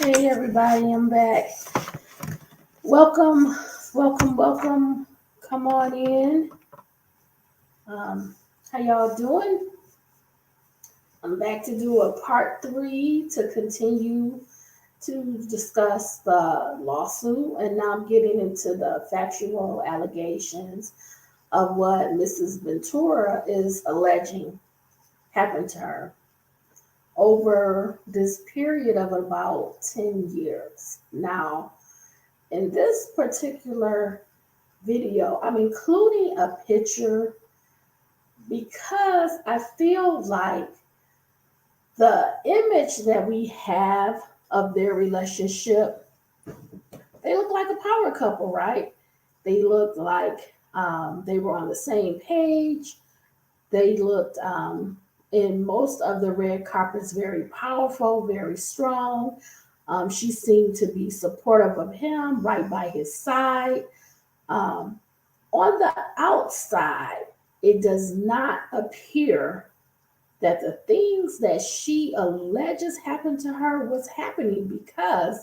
Hey everybody, I'm back. Welcome, welcome. Come on in. How y'all doing? I'm back to do a part 3 to continue to discuss the lawsuit, and now I'm getting into the factual allegations of what Mrs. Ventura is alleging happened to her over this period of about 10 years. Now, in this particular video, I'm including a picture because I feel like the image that we have of their relationship, they look like a power couple, right? They looked like they were on the same page. They looked in most of the red carpets very powerful, very strong. She seemed to be supportive of him, right by his side. On the outside, it does not appear that the things that she alleges happened to her was happening, because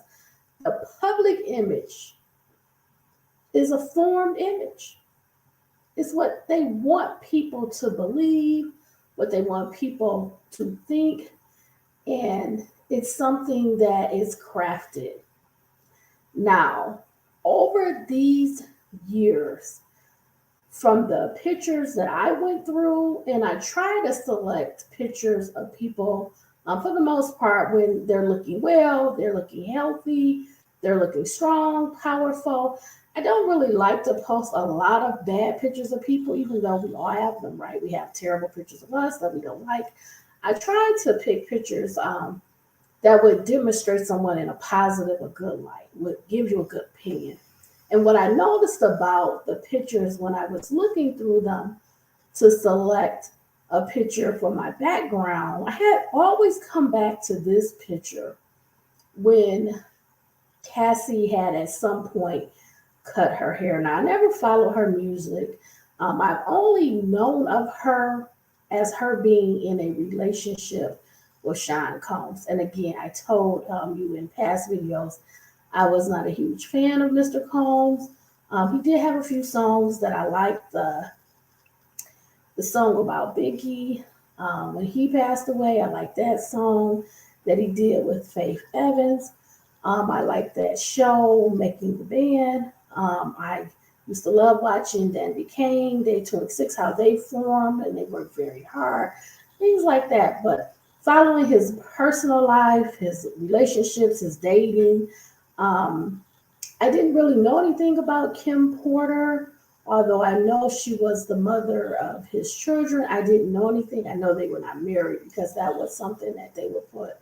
the public image is a formed image. It's what they want people to believe, what they want people to think, and it's something that is crafted. Now, over these years, from the pictures that I went through, and I try to select pictures of people, for the most part, when they're looking well, they're looking healthy, they're looking strong, powerful. I don't really like to post a lot of bad pictures of people, even though we all have them, right? We have terrible pictures of us that we don't like. I try to pick pictures that would demonstrate someone in a positive, a good light, would give you a good opinion. And what I noticed about the pictures when I was looking through them to select a picture for my background, I had always come back to this picture when Cassie had at some point cut her hair. Now, I never followed her music. I've only known of her as her being in a relationship with Sean Combs. And again, I told you in past videos, I was not a huge fan of Mr. Combs. He did have a few songs that I liked. The song about Biggie, when he passed away, I liked that song that he did with Faith Evans. I liked that show, Making the Band. I used to love watching Dandy Kane, Day 26, how they formed, and they worked very hard, things like that. But following his personal life, his relationships, his dating, I didn't really know anything about Kim Porter, although I know she was the mother of his children. I didn't know anything. I know they were not married, because that was something that they would put,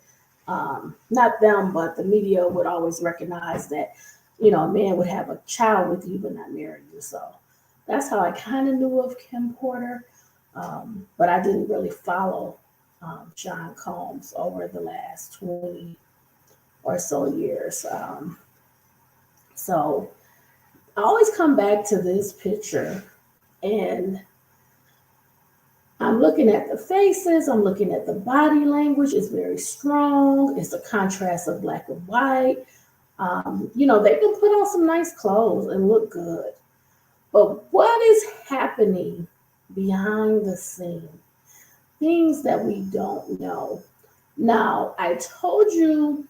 not them, but the media would always recognize that, a man would have a child with you but not marry you. So that's how I kind of knew of Kim Porter, but I didn't really follow Sean Combs over the last 20 or so years. So I always come back to this picture, and I'm looking at the faces, I'm looking at the body language. It's very strong. It's a contrast of black and white. They can put on some nice clothes and look good. But what is happening behind the scene? Things that we don't know. Now, I told you,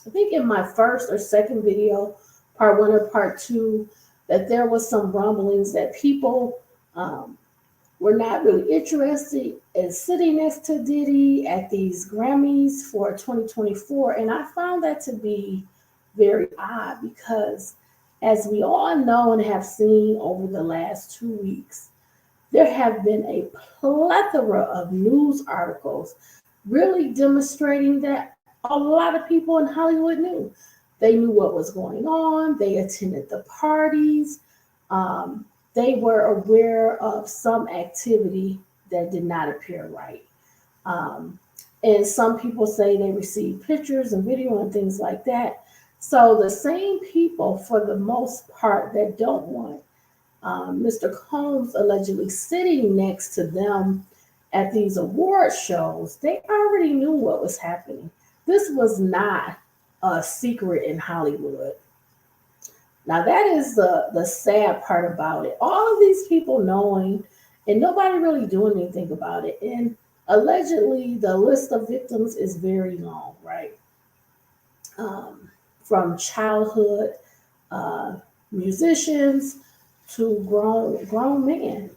I think in my first or second video, part 1 or part 2, that there was some rumblings that people were not really interested in sitting next to Diddy at these Grammys for 2024. And I found that to be very odd, because as we all know and have seen over the last 2 weeks, there have been a plethora of news articles really demonstrating that a lot of people in Hollywood knew. They knew what was going on. They attended the parties. They were aware of some activity that did not appear right. And some people say they received pictures and video and things like that. So the same people, for the most part, that don't want Mr. Combs allegedly sitting next to them at these award shows, they already knew what was happening. This was not a secret in Hollywood. Now that is the sad part about it. All of these people knowing and nobody really doing anything about it. And allegedly the list of victims is very long, right? From childhood uh, musicians to grown men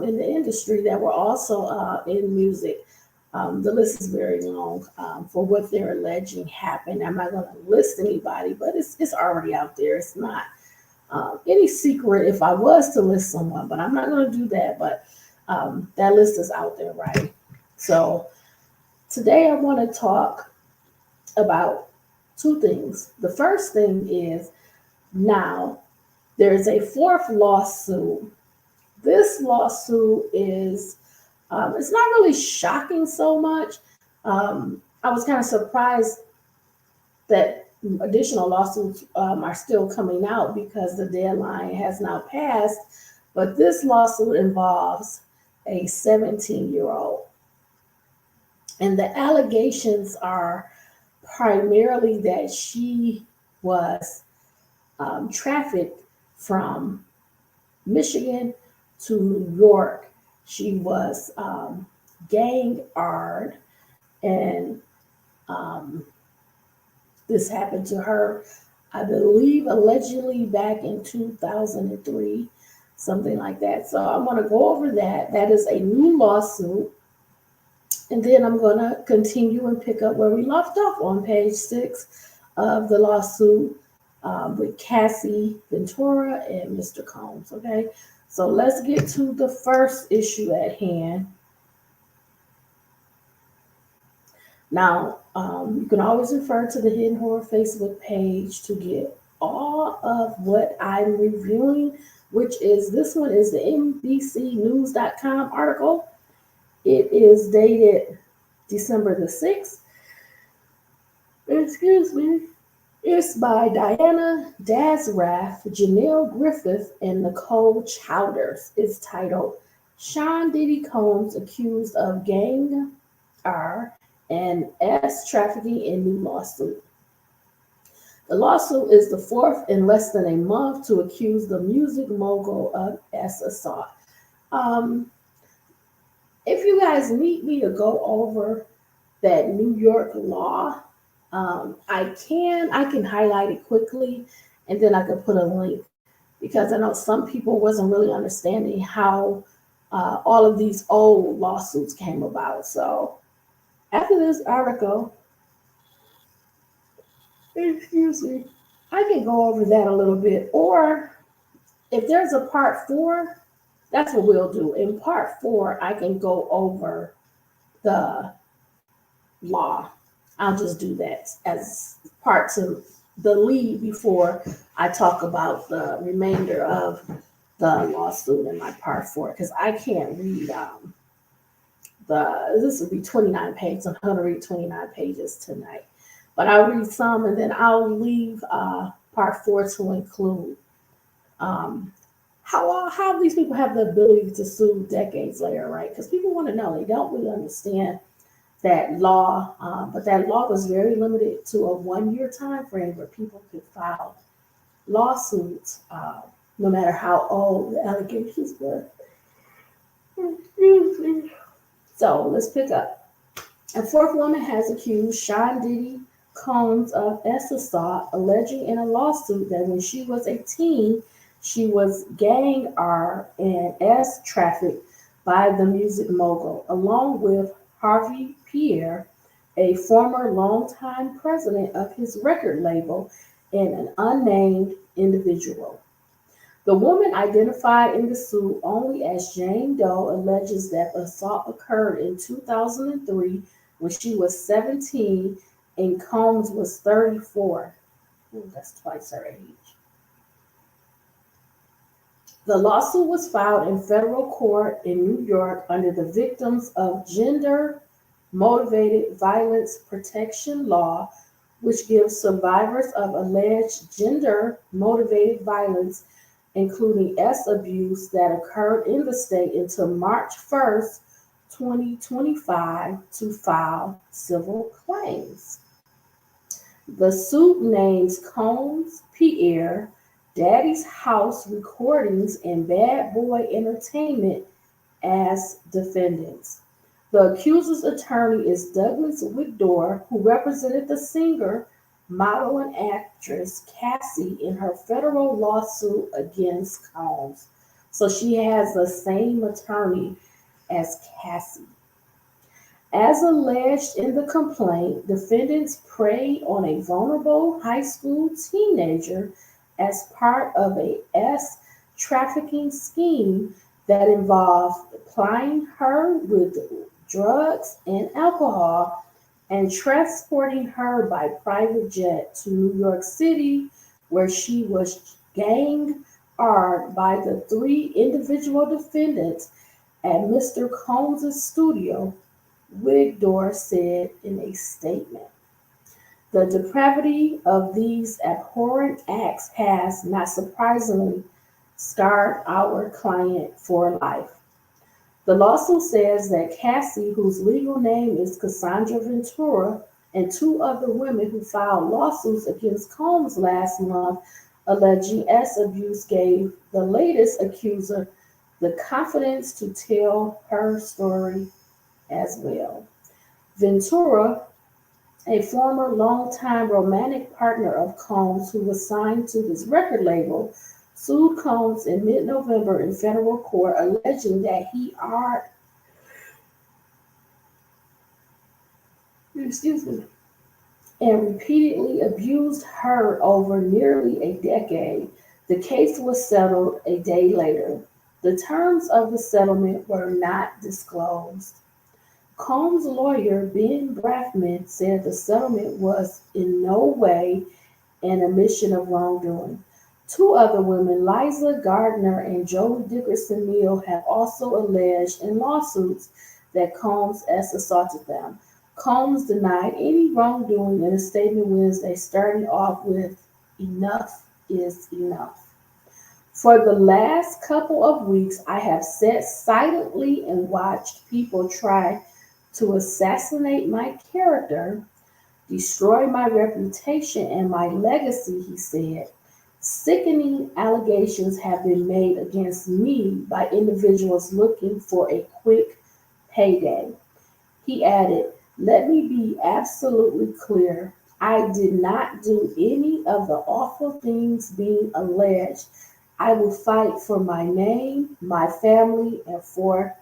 in the industry that were also in music. The list is very long for what they're alleging happened. I'm not going to list anybody, but it's already out there. It's not any secret if I was to list someone, but I'm not going to do that. But that list is out there, right? So today I want to talk about two things. The first thing is now there's a fourth lawsuit. This lawsuit is, it's not really shocking so much. I was kind of surprised that additional lawsuits are still coming out because the deadline has now passed. But this lawsuit involves a 17-year-old. And the allegations are primarily that she was trafficked from Michigan to New York. She was gang-ard, and this happened to her, I believe, allegedly back in 2003, something like that. So I'm going to go over that. That is a new lawsuit. And then I'm going to continue and pick up where we left off on page 6 of the lawsuit with Cassie Ventura and Mr. Combs. Okay, so let's get to the first issue at hand. Now, you can always refer to the Hidden Horror Facebook page to get all of what I'm reviewing, which is this one is the NBCnews.com article. It is dated December the 6th. Excuse me. It's by Diana Dazrath, Janelle Griffith, and Nicole Chowders. It's titled Sean Diddy Combs Accused of Gang R and S Trafficking in New Lawsuit. The lawsuit is the fourth in less than a month to accuse the music mogul of S assault. If you guys need me to go over that New York law, I can highlight it quickly, and then I could put a link because I know some people wasn't really understanding how all of these old lawsuits came about. So after this article, excuse me, I can go over that a little bit. Or if there's a part 4, that's what we'll do. In part 4, I can go over the law. I'll just do that as part to the lead before I talk about the remainder of the lawsuit in my part 4, because I can't read this will be 29 pages. I'm going to read 29 pages tonight. But I'll read some and then I'll leave part 4 to include how these people have the ability to sue decades later, right? Because people want to know. They don't really understand that law, but that law was very limited to a 1-year time frame where people could file lawsuits, no matter how old the allegations were. So let's pick up. A fourth woman has accused Sean Diddy Combs of S assault, alleging in a lawsuit that when she was a teen, she was gang R and S trafficked by the music mogul, along with Harvey Pierre, a former longtime president of his record label, and an unnamed individual. The woman, identified in the suit only as Jane Doe, alleges that the assault occurred in 2003 when she was 17 and Combs was 34. That's twice her age. The lawsuit was filed in federal court in New York under the Victims of Gender Motivated Violence Protection Law, which gives survivors of alleged gender motivated violence, including S abuse that occurred in the state, until March 1st, 2025, to file civil claims. The suit names Combs, Pierre, Daddy's House Recordings, and Bad Boy Entertainment as defendants. The accuser's attorney is Douglas Wigdor, who represented the singer, model, and actress Cassie in her federal lawsuit against Combs. So she has the same attorney as Cassie. As alleged in the complaint, defendants preyed on a vulnerable high school teenager as part of a S trafficking scheme that involved plying her with drugs and alcohol and transporting her by private jet to New York City, where she was gang armed by the three individual defendants at Mr. Combs' studio, Wigdor said in a statement. The depravity of these abhorrent acts has, not surprisingly, scarred our client for life. The lawsuit says that Cassie, whose legal name is Cassie Ventura, and two other women who filed lawsuits against Combs last month alleging S abuse, gave the latest accuser the confidence to tell her story as well. Ventura, a former longtime romantic partner of Combs who was signed to his record label, sued Combs in mid-November in federal court, alleging that he and repeatedly abused her over nearly a decade. The case was settled a day later. The terms of the settlement were not disclosed. Combs' lawyer, Ben Brafman, said the settlement was in no way an admission of wrongdoing. Two other women, Liza Gardner and Joey Dickerson Neal, have also alleged in lawsuits that Combs has assaulted them. Combs denied any wrongdoing in a statement Wednesday, starting off with, "Enough is enough. For the last couple of weeks, I have sat silently and watched people try to assassinate my character, destroy my reputation and my legacy," he said. "Sickening allegations have been made against me by individuals looking for a quick payday." He added, "Let me be absolutely clear. I did not do any of the awful things being alleged. I will fight for my name, my family, and for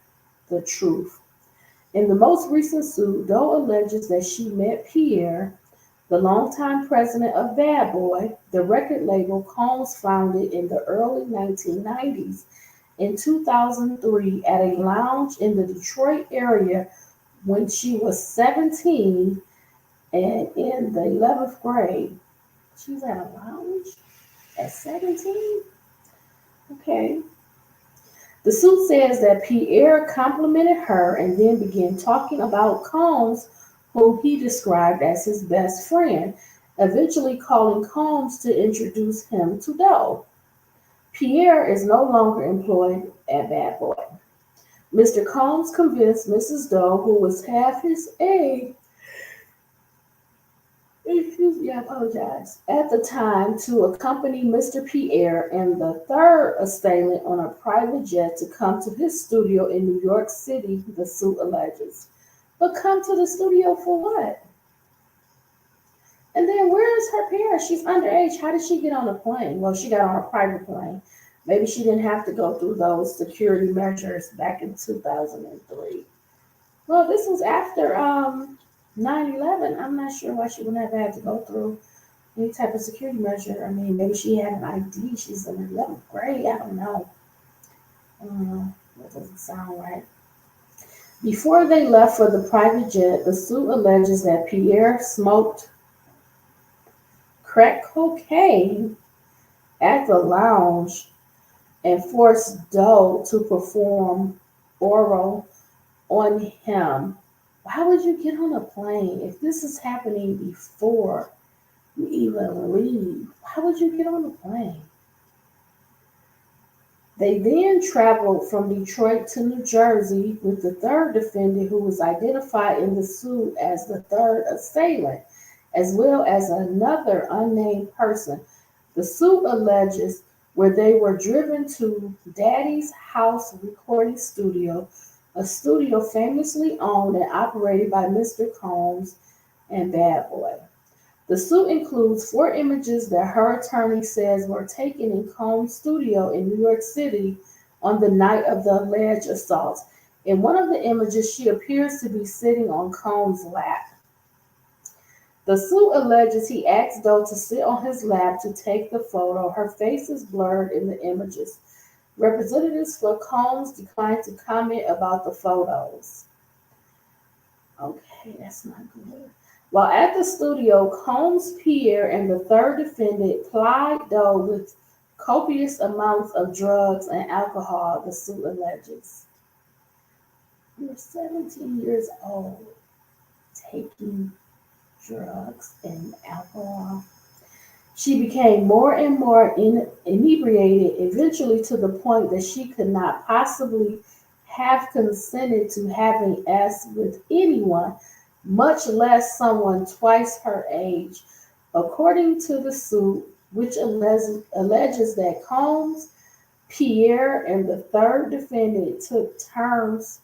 the truth." In the most recent suit, Doe alleges that she met Pierre, the longtime president of Bad Boy, the record label Combs founded in the early 1990s, in 2003 at a lounge in the Detroit area when she was 17 and in the 11th grade. She was at a lounge at 17? Okay. The suit says that Pierre complimented her and then began talking about Combs, whom he described as his best friend, eventually calling Combs to introduce him to Doe. Pierre is no longer employed at Bad Boy. Mr. Combs convinced Mrs. Doe, who was half his age, at the time, to accompany Mr. Pierre and the third assailant on a private jet to come to his studio in New York City, the suit alleges. But come to the studio for what? And then where is her parents? She's underage. How did she get on a plane? Well, she got on a private plane. Maybe she didn't have to go through those security measures back in 2003. Well, this was after 9/11. I'm not sure why she wouldn't have had to go through any type of security measure. I mean, maybe she had an ID. She's in the 11th grade. I don't know. That doesn't sound right. Before they left for the private jet, the suit alleges that Pierre smoked crack cocaine at the lounge and forced Doe to perform oral on him. Why would you get on a plane if this is happening before you even leave? Why would you get on a plane? They then traveled from Detroit to New Jersey with the third defendant, who was identified in the suit as the third assailant. as well as another unnamed person. The suit alleges where they were driven to Daddy's House Recording Studio, a studio famously owned and operated by Mr. Combs and Bad Boy. The suit includes 4 images that her attorney says were taken in Combs' studio in New York City on the night of the alleged assault. In one of the images, she appears to be sitting on Combs' lap. The suit alleges he asked Doe to sit on his lap to take the photo. Her face is blurred in the images. Representatives for Combs declined to comment about the photos. Okay, that's not good. While at the studio, Combs, Pierre, and the third defendant plied Doe with copious amounts of drugs and alcohol, the suit alleges. You're 17 years old, taking drugs and alcohol. She became more and more inebriated, eventually to the point that she could not possibly have consented to having sex with anyone, much less someone twice her age. According to the suit, which alleges that Combs, Pierre, and the third defendant took turns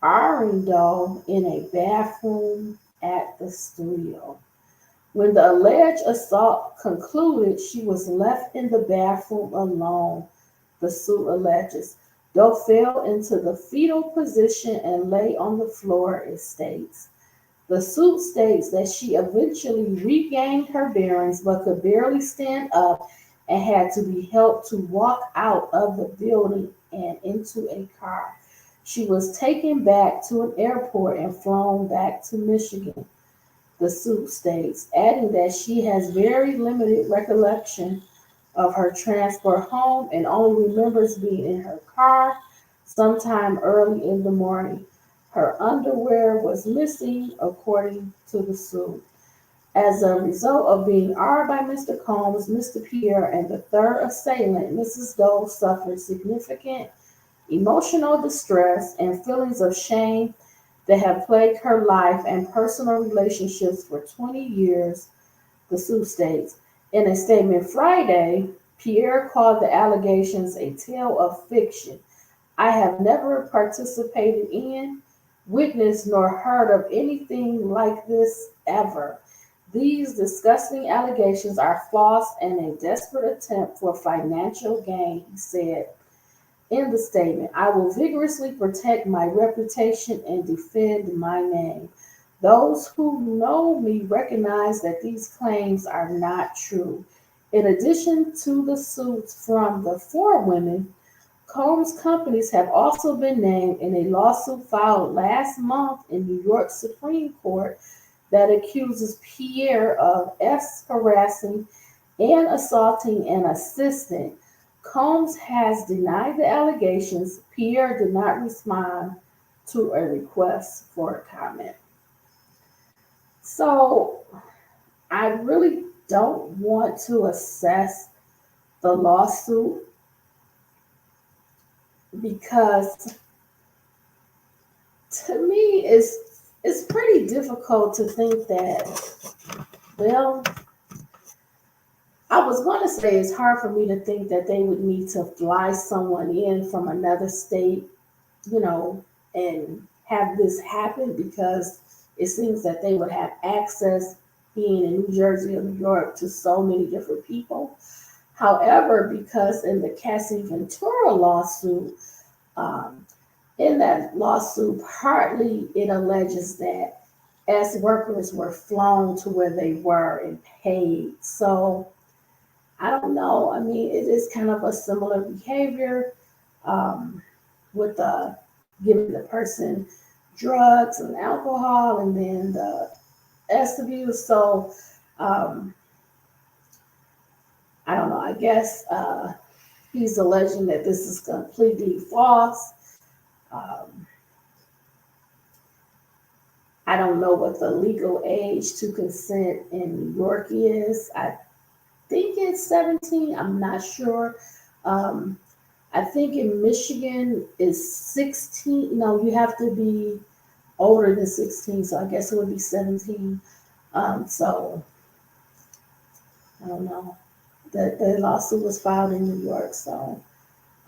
airing Doe in a bathroom at the studio. When the alleged assault concluded, she was left in the bathroom alone, the suit alleges. Doe fell into the fetal position and lay on the floor, it states. The suit states that she eventually regained her bearings but could barely stand up and had to be helped to walk out of the building and into a car. She was taken back to an airport and flown back to Michigan, the suit states, adding that she has very limited recollection of her transport home and only remembers being in her car sometime early in the morning. Her underwear was missing, according to the suit. As a result of being armed by Mr. Combs, Mr. Pierre, and the third assailant, Mrs. Doe suffered significant emotional distress and feelings of shame that have plagued her life and personal relationships for 20 years, the suit states. In a statement Friday, Pierre called the allegations a tale of fiction. I have never participated in, witnessed, nor heard of anything like this ever. These disgusting allegations are false and a desperate attempt for financial gain, he said in the statement. I will vigorously protect my reputation and defend my name. Those who know me recognize that these claims are not true. In addition to the suits from the 4 women, Combs companies have also been named in a lawsuit filed last month in New York Supreme Court that accuses Pierre of harassing and assaulting an assistant. Combs has denied the allegations. Pierre did not respond to a request for a comment. So I really don't want to assess the lawsuit because to me it's pretty difficult to think that, well, I was going to say it's hard for me to think that they would need to fly someone in from another state, and have this happen because it seems that they would have access, being in New Jersey or New York, to so many different people. However, because in the Cassie Ventura lawsuit, in that lawsuit, partly it alleges that as workers were flown to where they were and paid. So I don't know. I mean, it is kind of a similar behavior with giving the person drugs and alcohol and then the S abuse. So I don't know. I guess he's alleging that this is completely false. I don't know what the legal age to consent in New York is. I think it's 17. I'm not sure. I think in Michigan is 16. No, you have to be older than 16. So I guess it would be 17. So I don't know. The lawsuit was filed in New York, so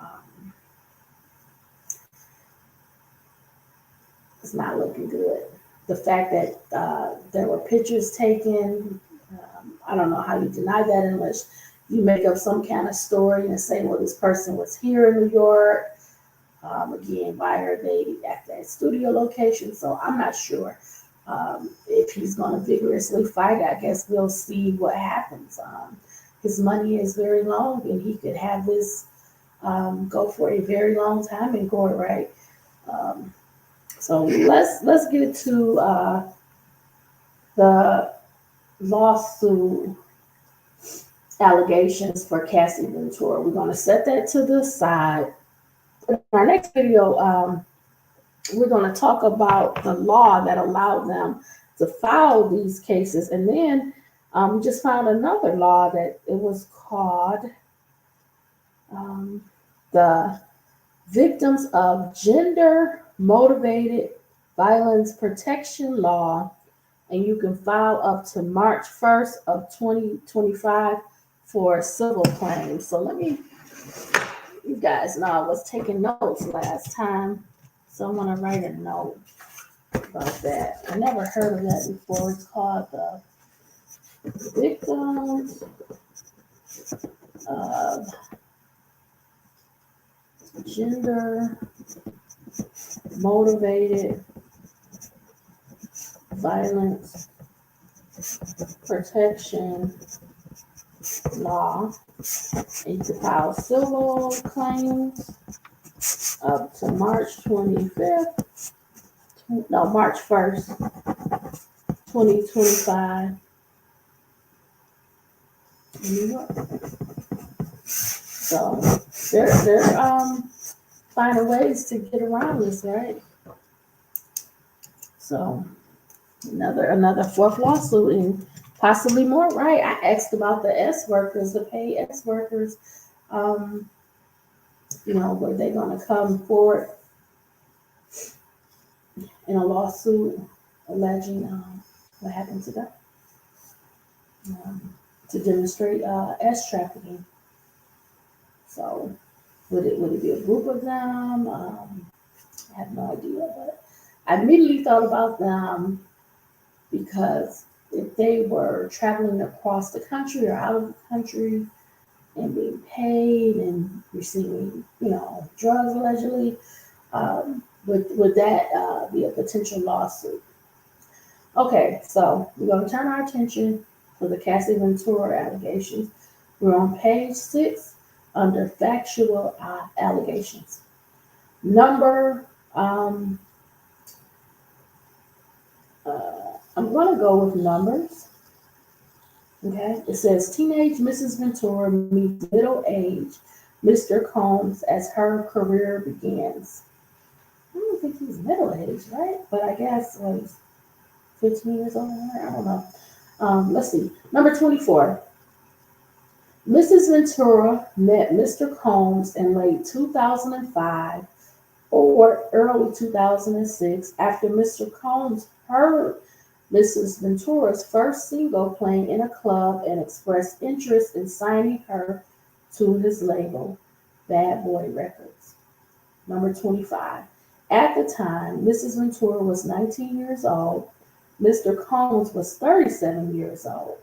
um, it's not looking good. The fact that there were pictures taken, I don't know how you deny that unless you make up some kind of story and say, well, this person was here in New York. Again, why are they at that studio location? So I'm not sure if he's going to vigorously fight. I guess we'll see what happens. His money is very long, and he could have this go for a very long time in court, right? Um, so let's get to the lawsuit allegations for Cassie Ventura. We're going to set that to the side. In our next video, we're going to talk about the law that allowed them to file these cases. And then we just found another law that it was called the Victims of Gender Motivated Violence Protection Law. And you can file up to March 1st of 2025 for civil claims. So you guys know I was taking notes last time. So I want to write a note about that. I never heard of that before. It's called the Victims of Gender Motivated Violence Protection Law. And you can file civil claims up to March 25th. No, March 1st, 2025 in New York. So they're finding ways to get around this, right? So another fourth lawsuit and possibly more, right? I asked about the S workers, the paid S workers. Were they going to come forward in a lawsuit alleging what happened to them to demonstrate S trafficking? So would it be a group of them? I have no idea, but I immediately thought about them because if they were traveling across the country or out of the country and being paid and receiving, drugs allegedly, would that be a potential lawsuit? Okay, so we're going to turn our attention to the Cassie Ventura allegations. We're on page 6 under factual allegations. Number, I'm going to go with numbers. Okay, it says teenage Mrs. Ventura meets middle-aged Mr. Combs as her career begins. I don't think he's middle-aged, right? But I guess he's 15 years old. I don't know. Let's see. Number 24. Mrs. Ventura met Mr. Combs in late 2005 or early 2006 after Mr. Combs heard Mrs. Ventura's first single playing in a club and expressed interest in signing her to his label, Bad Boy Records. Number 25. At the time, Mrs. Ventura was 19 years old. Mr. Combs was 37 years old.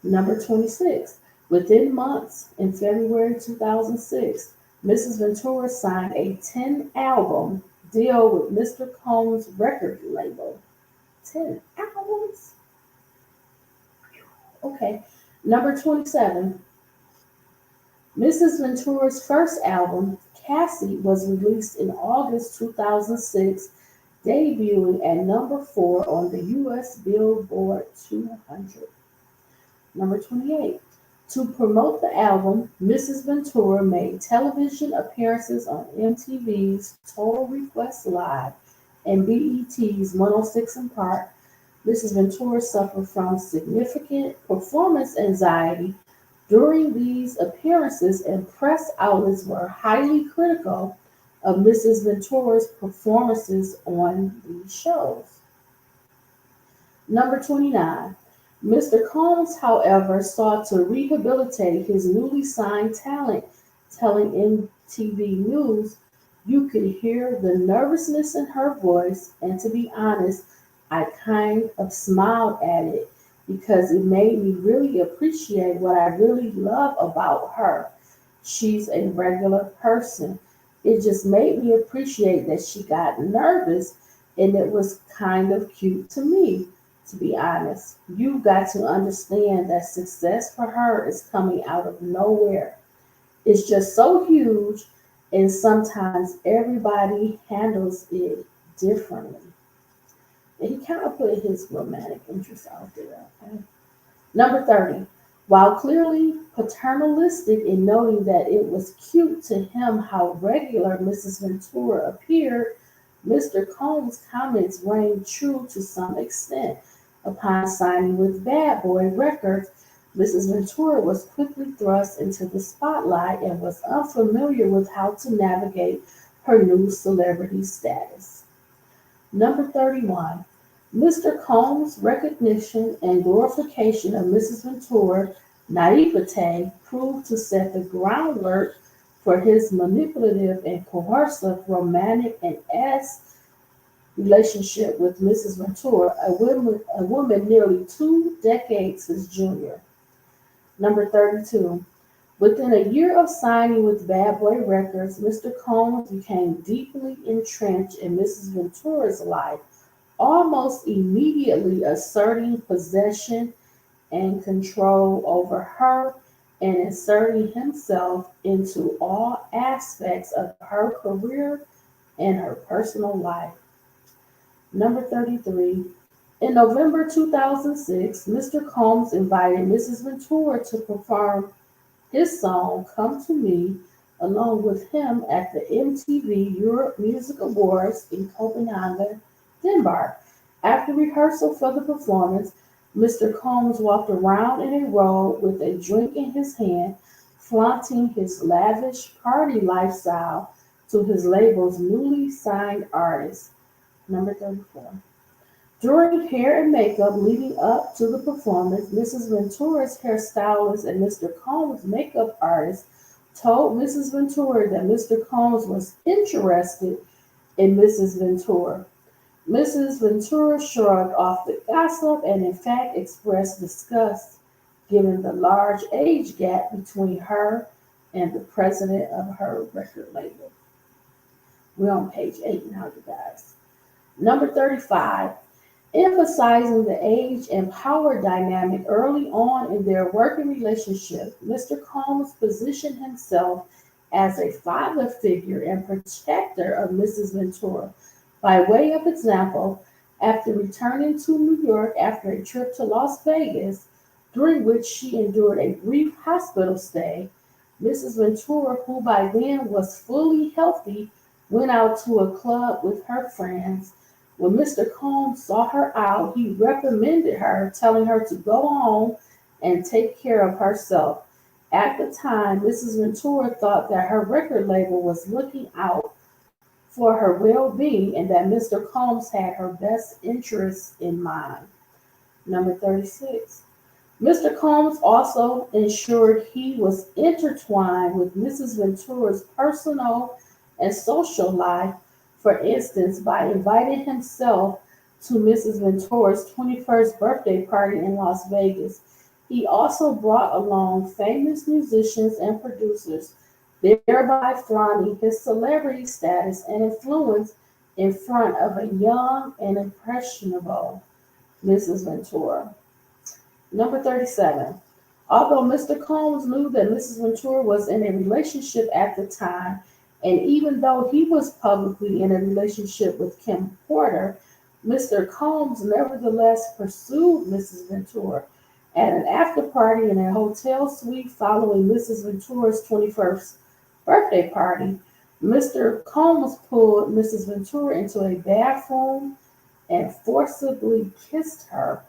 Number 26. Within months, in February 2006, Mrs. Ventura signed a 10-album deal with Mr. Combs' record label. 10 albums? Okay. Number 27. Mrs. Ventura's first album, Cassie, was released in August 2006, debuting at number 4 on the U.S. Billboard 200. Number 28. To promote the album, Mrs. Ventura made television appearances on MTV's Total Request Live and BET's 106 in Park. Mrs. Ventura suffered from significant performance anxiety during these appearances, and press outlets were highly critical of Mrs. Ventura's performances on these shows. Number 29. Mr. Combs, however, sought to rehabilitate his newly signed talent, telling MTV News, "You could hear the nervousness in her voice, and to be honest, I kind of smiled at it because it made me really appreciate what I really love about her. She's a regular person. It just made me appreciate that she got nervous, and it was kind of cute to me, to be honest. You've got to understand that success for her is coming out of nowhere. It's just so huge, and sometimes everybody handles it differently." And he kind of put his romantic interest out there. Okay? Number 30. While clearly paternalistic in noting that it was cute to him how regular Mrs. Ventura appeared, Mr. Combs' comments rang true to some extent. Upon signing with Bad Boy Records, Mrs. Ventura was quickly thrust into the spotlight and was unfamiliar with how to navigate her new celebrity status. Number 31. Mr. Combs' recognition and glorification of Mrs. Ventura's naivete proved to set the groundwork for his manipulative and coercive romantic and relationship with Mrs. Ventura, a woman nearly 2 decades his junior. Number 32. Within a year of signing with Bad Boy Records, Mr. Combs became deeply entrenched in Mrs. Ventura's life, almost immediately asserting possession and control over her and inserting himself into all aspects of her career and her personal life. Number 33. In November 2006, Mr. Combs invited Mrs. Ventura to perform his song "Come to Me" along with him at the MTV Europe Music Awards in Copenhagen, Denmark. After rehearsal for the performance, Mr. Combs walked around in a row with a drink in his hand, flaunting his lavish party lifestyle to his label's newly signed artists. Number 34. During hair and makeup leading up to the performance, Mrs. Ventura's hairstylist and Mr. Combs' makeup artist told Mrs. Ventura that Mr. Combs was interested in Mrs. Ventura. Mrs. Ventura shrugged off the gossip and in fact expressed disgust given the large age gap between her and the president of her record label. We're on page 8 now, you guys. Number 35. Emphasizing the age and power dynamic early on in their working relationship, Mr. Combs positioned himself as a father figure and protector of Mrs. Ventura. By way of example, after returning to New York after a trip to Las Vegas, during which she endured a brief hospital stay, Mrs. Ventura, who by then was fully healthy, went out to a club with her friends. When Mr. Combs saw her out, he reprimanded her, telling her to go home and take care of herself. At the time, Mrs. Ventura thought that her record label was looking out for her well-being and that Mr. Combs had her best interests in mind. Number 36. Mr. Combs also ensured he was intertwined with Mrs. Ventura's personal and social life, for instance, by inviting himself to Mrs. Ventura's 21st birthday party in Las Vegas. He also brought along famous musicians and producers, thereby flaunting his celebrity status and influence in front of a young and impressionable Mrs. Ventura. Number 37. Although Mr. Combs knew that Mrs. Ventura was in a relationship at the time, and even though he was publicly in a relationship with Kim Porter, Mr. Combs nevertheless pursued Mrs. Ventura. At an after party in a hotel suite following Mrs. Ventura's 21st birthday party, Mr. Combs pulled Mrs. Ventura into a bathroom and forcibly kissed her.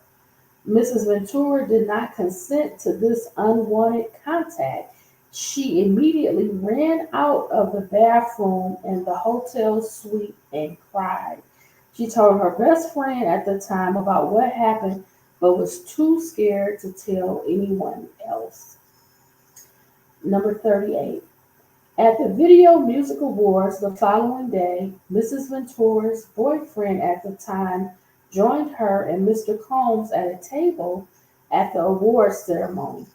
Mrs. Ventura did not consent to this unwanted contact. She immediately ran out of the bathroom and the hotel suite and cried. She told her best friend at the time about what happened, but was too scared to tell anyone else. Number 38. At the Video Music Awards the following day, Mrs. Ventura's boyfriend at the time joined her and Mr. Combs at a table at the awards ceremony.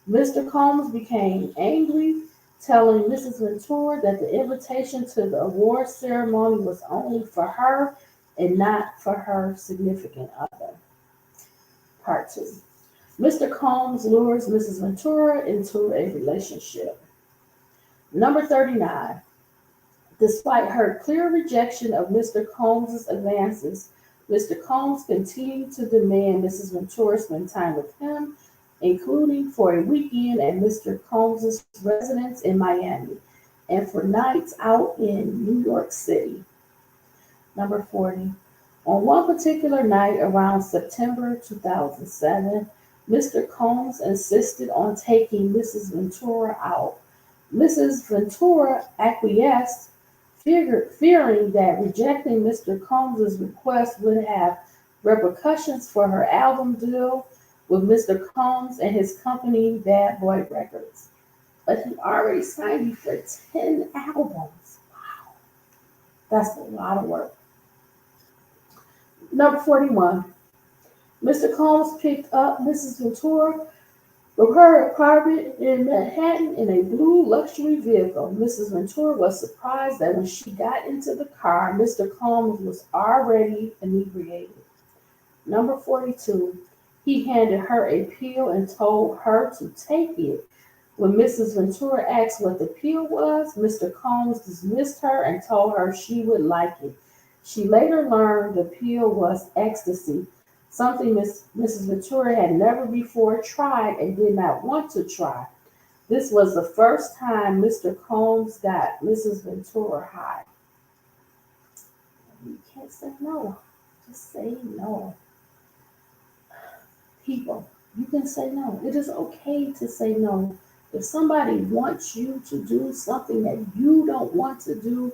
Mr. Combs became angry, telling Mrs. Ventura that the invitation to the awards ceremony was only for her and not for her significant other. Part 2. Mr. Combs lures Mrs. Ventura into a relationship. Number 39. Despite her clear rejection of Mr. Combs' advances, Mr. Combs continued to demand Mrs. Ventura spend time with him, including for a weekend at Mr. Combs' residence in Miami and for nights out in New York City. Number 40. On one particular night around September 2007, Mr. Combs insisted on taking Mrs. Ventura out. Mrs. Ventura acquiesced, fearing that rejecting Mr. Combs' request would have repercussions for her album deal with Mr. Combs and his company Bad Boy Records. But he already signed me for 10 albums. Wow, that's a lot of work. Number 41. Mr. Combs picked up Mrs. Ventura from her apartment in Manhattan in a blue luxury vehicle. Mrs. Ventura was surprised that when she got into the car, Mr. Combs was already inebriated. Number 42. He handed her a pill and told her to take it. When Mrs. Ventura asked what the pill was, Mr. Combs dismissed her and told her she would like it. She later learned the pill was ecstasy, something Mrs. Ventura had never before tried and did not want to try. This was the first time Mr. Combs got Mrs. Ventura high. You can't say no. Just say no. People, you can say no. It is okay to say no. If somebody wants you to do something that you don't want to do,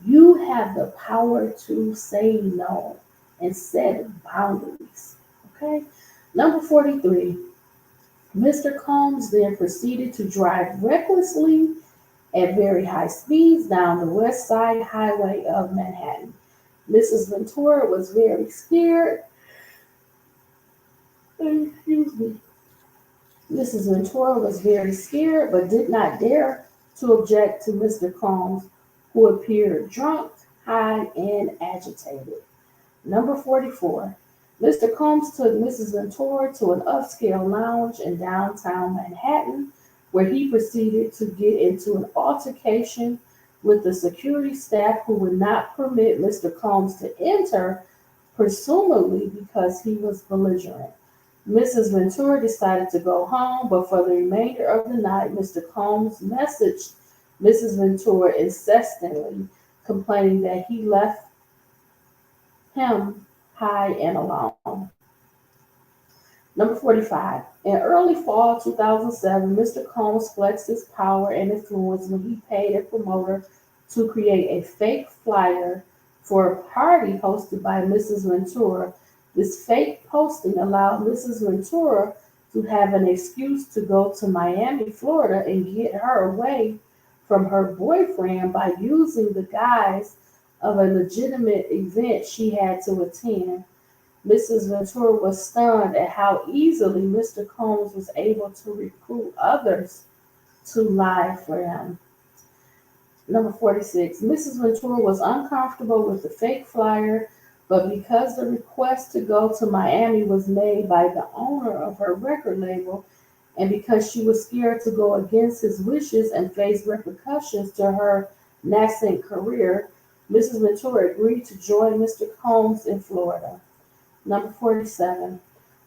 you have the power to say no and set boundaries. Okay? Number 43. Mr. Combs then proceeded to drive recklessly at very high speeds down the West Side Highway of Manhattan. Mrs. Ventura was very scared. Excuse me. Mrs. Ventura was very scared but did not dare to object to Mr. Combs, who appeared drunk, high, and agitated. Number 44. Mr. Combs took Mrs. Ventura to an upscale lounge in downtown Manhattan, where he proceeded to get into an altercation with the security staff who would not permit Mr. Combs to enter, presumably because he was belligerent. Mrs. Ventura decided to go home, but for the remainder of the night, Mr. Combs messaged Mrs. Ventura incessantly, complaining that he left him high and alone. Number 45. In early fall 2007, Mr. Combs flexed his power and influence when he paid a promoter to create a fake flyer for a party hosted by Mrs. Ventura. This fake posting allowed Mrs. Ventura to have an excuse to go to Miami, Florida, and get her away from her boyfriend by using the guise of a legitimate event she had to attend. Mrs. Ventura was stunned at how easily Mr. Combs was able to recruit others to lie for him. Number 46. Mrs. Ventura was uncomfortable with the fake flyer, but because the request to go to Miami was made by the owner of her record label, and because she was scared to go against his wishes and face repercussions to her nascent career, Mrs. Ventura agreed to join Mr. Combs in Florida. Number 47.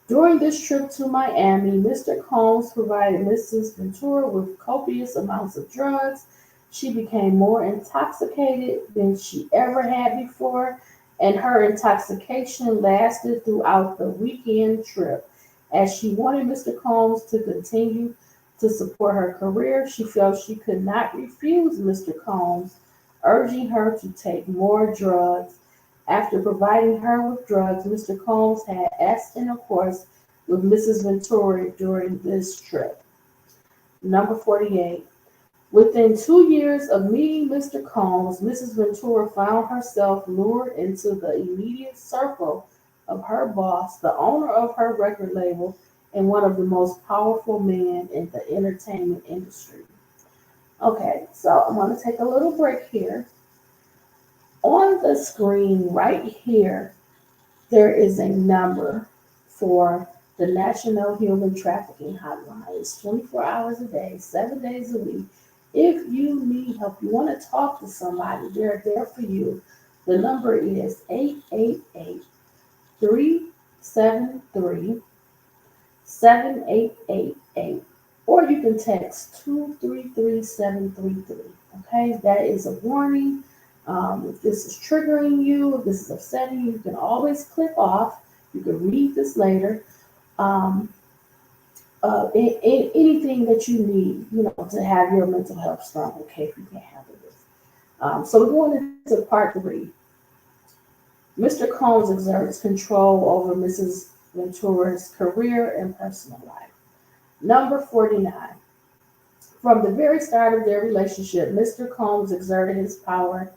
During this trip to Miami, Mr. Combs provided Mrs. Ventura with copious amounts of drugs. She became more intoxicated than she ever had before, and her intoxication lasted throughout the weekend trip. As she wanted Mr. Combs to continue to support her career, she felt she could not refuse Mr. Combs, urging her to take more drugs. After providing her with drugs, Mr. Combs had acts intercourse with Mrs. Ventura during this trip. Number 48. Within 2 years of meeting Mr. Combs, Mrs. Ventura found herself lured into the immediate circle of her boss, the owner of her record label, and one of the most powerful men in the entertainment industry. Okay, so I'm going to take a little break here. On the screen right here, there is a number for the National Human Trafficking Hotline. It's 24 hours a day, 7 days a week. If you need help, you want to talk to somebody, they're there for you. The number is 888-373-7888, or you can text 233733. Okay, that is a warning. If this is triggering you, if this is upsetting you, you can always click off. You can read this later. Um, Anything that you need, to have your mental health strong, okay, if you can't handle this. So we're going into part 3. Mr. Combs exerts control over Mrs. Ventura's career and personal life. Number 49. From the very start of their relationship, Mr. Combs exerted his power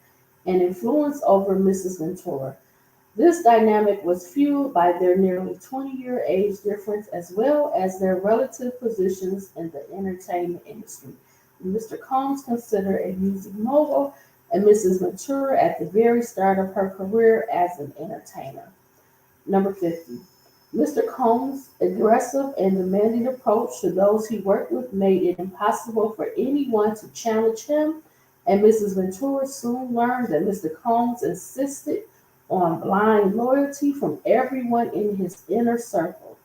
and influence over Mrs. Ventura. This dynamic was fueled by their nearly 20-year age difference as well as their relative positions in the entertainment industry. Mr. Combs considered a music mogul and Mrs. Ventura at the very start of her career as an entertainer. Number 50. Mr. Combs' aggressive and demanding approach to those he worked with made it impossible for anyone to challenge him, and Mrs. Ventura soon learned that Mr. Combs insisted on blind loyalty from everyone in his inner circle.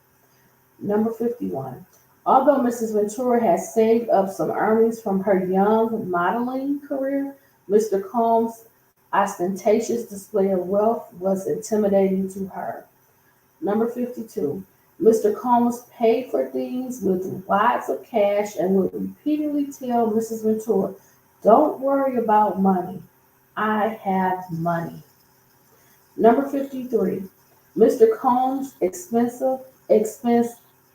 Number 51. Although Mrs. Ventura had saved up some earnings from her young modeling career, Mr. Combs' ostentatious display of wealth was intimidating to her. Number 52. Mr. Combs paid for things with wads of cash and would repeatedly tell Mrs. Ventura, "Don't worry about money. I have money." Number 53. Mr. Combs expense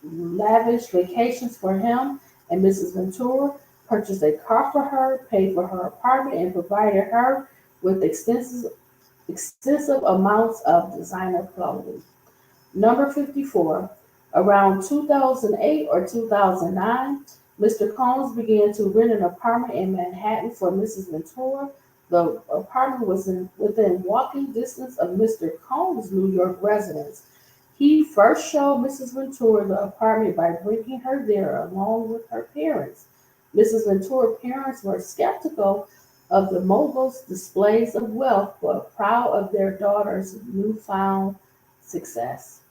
lavish vacations for him and Mrs. Ventura, purchased a car for her, paid for her apartment, and provided her with extensive amounts of designer clothing. Number 54. Around 2008 or 2009, Mr. Combs began to rent an apartment in Manhattan for Mrs. Ventura. The apartment was within walking distance of Mr. Combs' New York residence. He first showed Mrs. Ventura the apartment by bringing her there along with her parents. Mrs. Ventura's parents were skeptical of the mogul's displays of wealth, but proud of their daughter's newfound success.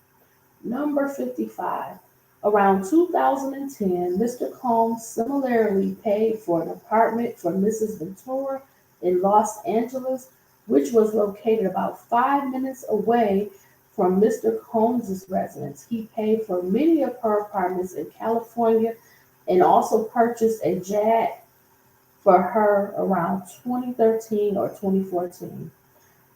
Number 55. Around 2010, Mr. Combs similarly paid for an apartment for Mrs. Ventura in Los Angeles, which was located about 5 minutes away from Mr. Combs' residence. He paid for many of her apartments in California and also purchased a Jag for her around 2013 or 2014.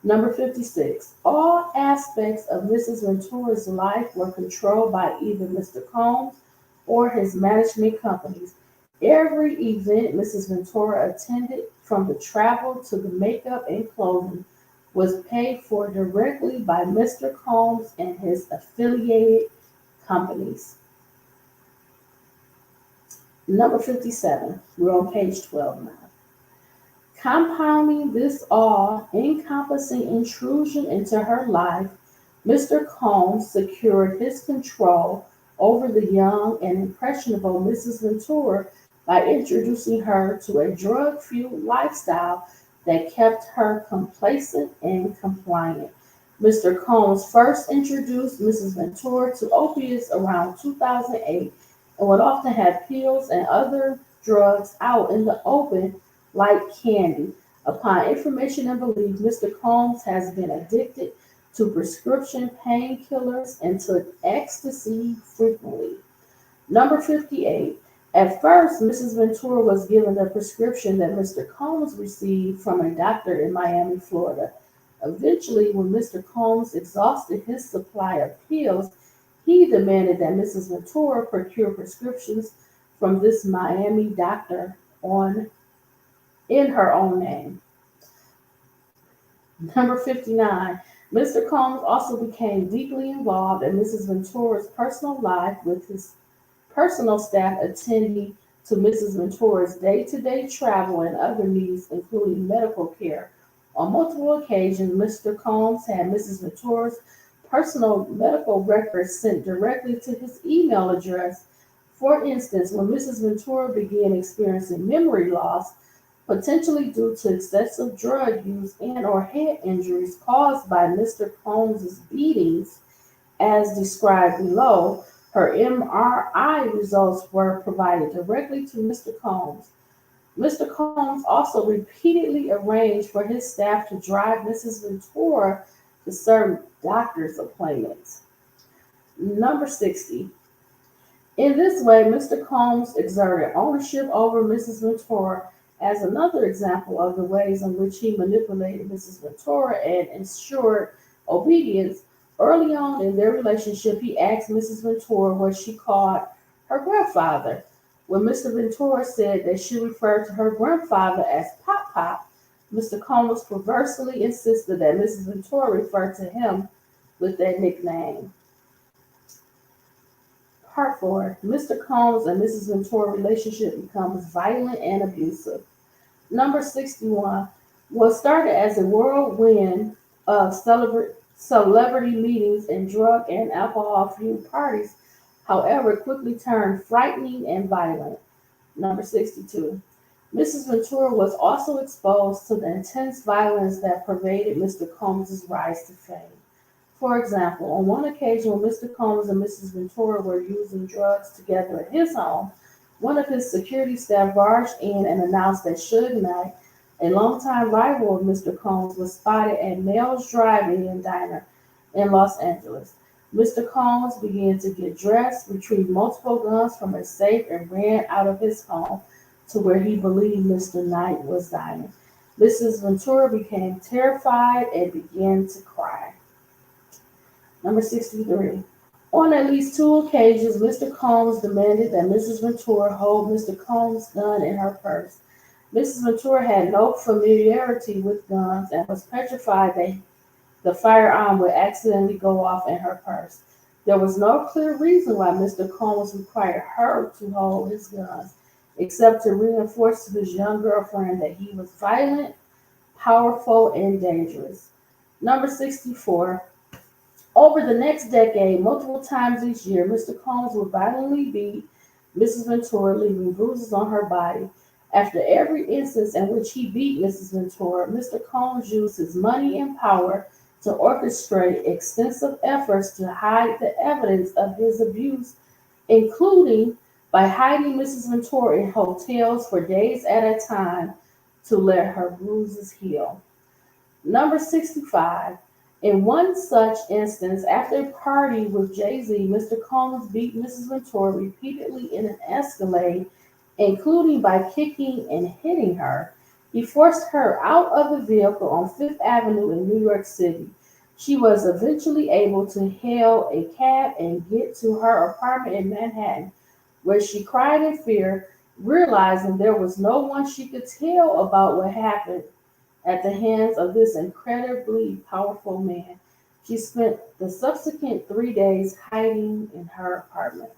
Number 56. All aspects of Mrs. Ventura's life were controlled by either Mr. Combs or his management companies. Every event Mrs. Ventura attended, from the travel to the makeup and clothing, was paid for directly by Mr. Combs and his affiliated companies. Number 57. We're on page 12 now. Compounding this all-encompassing intrusion into her life, Mr. Combs secured his control over the young and impressionable Mrs. Ventura by introducing her to a drug-fueled lifestyle that kept her complacent and compliant. Mr. Combs first introduced Mrs. Ventura to opiates around 2008 and would often have pills and other drugs out in the open like candy. Upon information and belief, Mr. Combs has been addicted to prescription painkillers and took ecstasy frequently. Number 58. At first, Mrs. Ventura was given the prescription that Mr. Combs received from a doctor in Miami, Florida. Eventually, when Mr. Combs exhausted his supply of pills, he demanded that Mrs. Ventura procure prescriptions from this Miami doctor on in her own name. Number 59. Mr. Combs also became deeply involved in Mrs. Ventura's personal life with his personal staff attending to Mrs. Ventura's day-to-day travel and other needs, including medical care. On multiple occasions, Mr. Combs had Mrs. Ventura's personal medical records sent directly to his email address. For instance, when Mrs. Ventura began experiencing memory loss, potentially due to excessive drug use and or head injuries caused by Mr. Combs' beatings, as described below, her MRI results were provided directly to Mr. Combs. Mr. Combs also repeatedly arranged for his staff to drive Mrs. Ventura to certain doctor's appointments. Number 60. In this way, Mr. Combs exerted ownership over Mrs. Ventura as another example of the ways in which he manipulated Mrs. Ventura and ensured obedience. Early on in their relationship, he asked Mrs. Ventura what she called her grandfather. When Mr. Ventura said that she referred to her grandfather as Pop Pop, Mr. Combs perversely insisted that Mrs. Ventura refer to him with that nickname. Part 4. Mr. Combs and Mrs. Ventura relationship becomes violent and abusive. Number 61. What started as a whirlwind of celebrity meetings and drug and alcohol-fueled parties, however, quickly turned frightening and violent. Number 62. Mrs. Ventura was also exposed to the intense violence that pervaded Mr. Combs' rise to fame. For example, on one occasion when Mr. Combs and Mrs. Ventura were using drugs together at his home, one of his security staff barged in and announced that Suge Knight, a longtime rival of Mr. Combs, was spotted at Mel's Drive-In Diner in Los Angeles. Mr. Combs began to get dressed, retrieved multiple guns from a safe, and ran out of his home to where he believed Mr. Knight was dining. Mrs. Ventura became terrified and began to cry. Number 63. On at least 2 occasions, Mr. Combs demanded that Mrs. Ventura hold Mr. Combs' gun in her purse. Mrs. Ventura had no familiarity with guns and was petrified that the firearm would accidentally go off in her purse. There was no clear reason why Mr. Combs required her to hold his guns, except to reinforce to his young girlfriend that he was violent, powerful, and dangerous. Number 64. Over the next decade, multiple times each year, Mr. Combs would violently beat Mrs. Ventura, leaving bruises on her body. After every instance in which he beat Mrs. Ventura, Mr. Combs used his money and power to orchestrate extensive efforts to hide the evidence of his abuse, including by hiding Mrs. Ventura in hotels for days at a time to let her bruises heal. Number 65. In one such instance, after a party with Jay-Z, Mr. Combs beat Mrs. Ventura repeatedly in an Escalade, including by kicking and hitting her. He forced her out of the vehicle on Fifth Avenue in New York City. She was eventually able to hail a cab and get to her apartment in Manhattan, where she cried in fear, realizing there was no one she could tell about what happened at the hands of this incredibly powerful man. She spent the subsequent 3 days hiding in her apartment.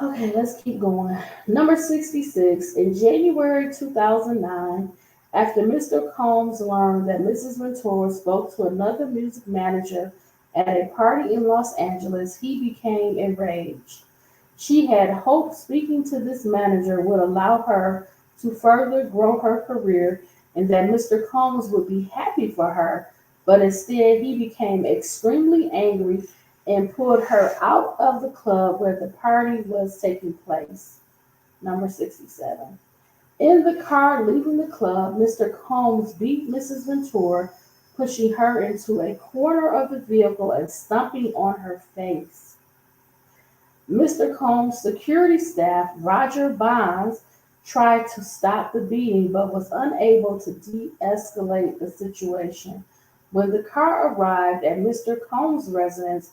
Okay, let's keep going. Number 66. In January 2009, after Mr. Combs learned that Mrs. Ventura spoke to another music manager at a party in Los Angeles, he became enraged. She had hoped speaking to this manager would allow her to further grow her career and that Mr. Combs would be happy for her, but instead he became extremely angry and pulled her out of the club where the party was taking place. Number 67. In the car leaving the club, Mr. Combs beat Mrs. Ventura, pushing her into a corner of the vehicle and stomping on her face. Mr. Combs' security staff, Roger Bonds, tried to stop the beating but was unable to de escalate the situation. When the car arrived at Mr. Combs' residence,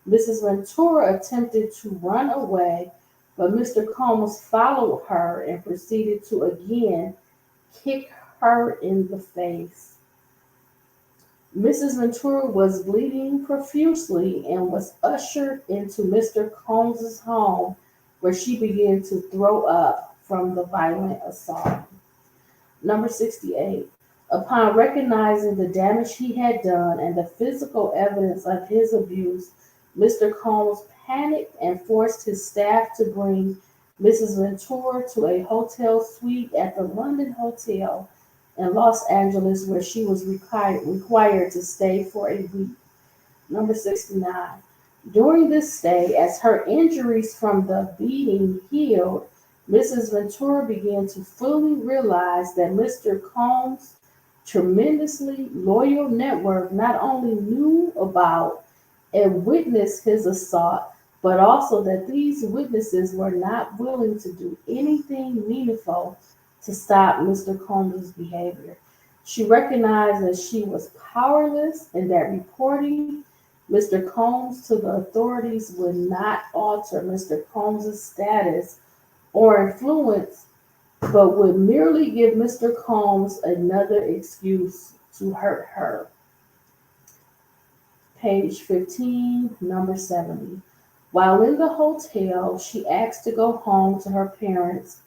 Mrs. Ventura attempted to run away, but Mr. Combs followed her and proceeded to again kick her in the face. Mrs. Ventura was bleeding profusely and was ushered into Mr. Combs's home, where she began to throw up from the violent assault. Number 68. Upon recognizing the damage he had done and the physical evidence of his abuse, Mr. Combs panicked and forced his staff to bring Mrs. Ventura to a hotel suite at the London Hotel in Los Angeles, where she was required to stay for a week. Number 69. During this stay, as her injuries from the beating healed, Mrs. Ventura began to fully realize that Mr. Combs' tremendously loyal network not only knew about and witnessed his assault, but also that these witnesses were not willing to do anything meaningful to stop Mr. Combs' behavior. She recognized that she was powerless and that reporting Mr. Combs to the authorities would not alter Mr. Combs' status or influence, but would merely give Mr. Combs another excuse to hurt her. Page 15, number 70. While in the hotel, she asked to go home to her parents,